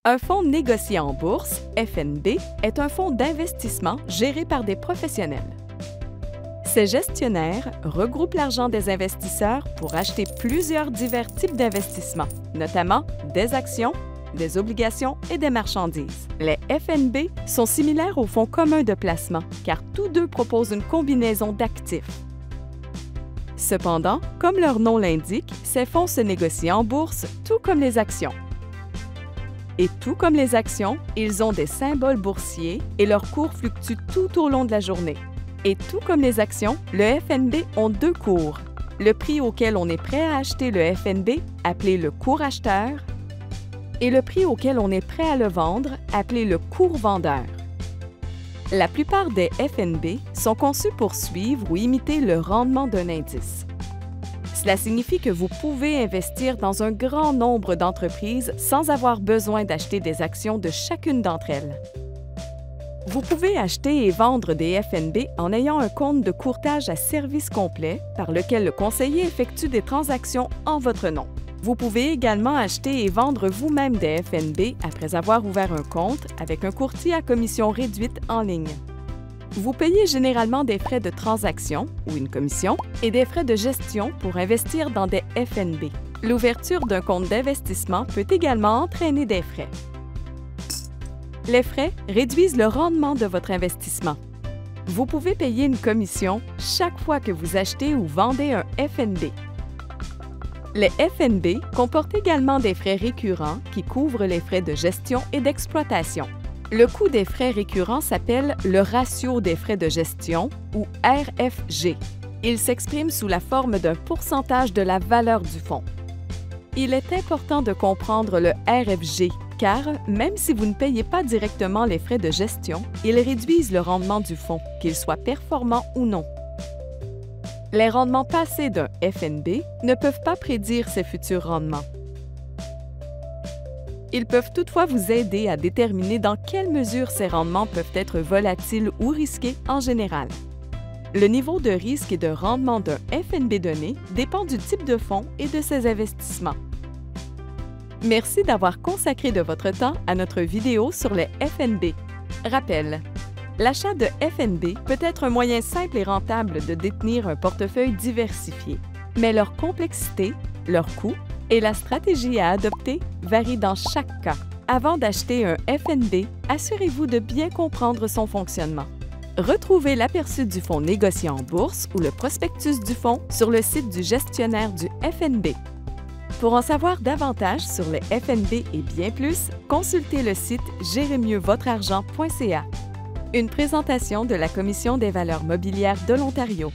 Un fonds négocié en bourse, FNB, est un fonds d'investissement géré par des professionnels. Ces gestionnaires regroupent l'argent des investisseurs pour acheter plusieurs divers types d'investissements, notamment des actions, des obligations et des marchandises. Les FNB sont similaires aux fonds communs de placement, car tous deux proposent une combinaison d'actifs. Cependant, comme leur nom l'indique, ces fonds se négocient en bourse, tout comme les actions. Et tout comme les actions, ils ont des symboles boursiers et leurs cours fluctuent tout au long de la journée. Et tout comme les actions, le FNB ont deux cours. Le prix auquel on est prêt à acheter le FNB, appelé le cours acheteur, et le prix auquel on est prêt à le vendre, appelé le cours vendeur. La plupart des FNB sont conçus pour suivre ou imiter le rendement d'un indice. Cela signifie que vous pouvez investir dans un grand nombre d'entreprises sans avoir besoin d'acheter des actions de chacune d'entre elles. Vous pouvez acheter et vendre des FNB en ayant un compte de courtage à service complet par lequel le conseiller effectue des transactions en votre nom. Vous pouvez également acheter et vendre vous-même des FNB après avoir ouvert un compte avec un courtier à commission réduite en ligne. Vous payez généralement des frais de transaction ou une commission et des frais de gestion pour investir dans des FNB. L'ouverture d'un compte d'investissement peut également entraîner des frais. Les frais réduisent le rendement de votre investissement. Vous pouvez payer une commission chaque fois que vous achetez ou vendez un FNB. Les FNB comportent également des frais récurrents qui couvrent les frais de gestion et d'exploitation. Le coût des frais récurrents s'appelle le ratio des frais de gestion ou RFG. Il s'exprime sous la forme d'un pourcentage de la valeur du fonds. Il est important de comprendre le RFG car, même si vous ne payez pas directement les frais de gestion, ils réduisent le rendement du fonds, qu'il soit performant ou non. Les rendements passés d'un FNB ne peuvent pas prédire ses futurs rendements. Ils peuvent toutefois vous aider à déterminer dans quelle mesure ces rendements peuvent être volatiles ou risqués en général. Le niveau de risque et de rendement d'un FNB donné dépend du type de fonds et de ses investissements. Merci d'avoir consacré de votre temps à notre vidéo sur les FNB. Rappel: l'achat de FNB peut être un moyen simple et rentable de détenir un portefeuille diversifié, mais leur complexité, leur coût et la stratégie à adopter varient dans chaque cas. Avant d'acheter un FNB, assurez-vous de bien comprendre son fonctionnement. Retrouvez l'aperçu du fonds négocié en bourse ou le prospectus du fonds sur le site du gestionnaire du FNB. Pour en savoir davantage sur les FNB et bien plus, consultez le site gérezmieuxvotreargent.ca. Une présentation de la Commission des valeurs mobilières de l'Ontario.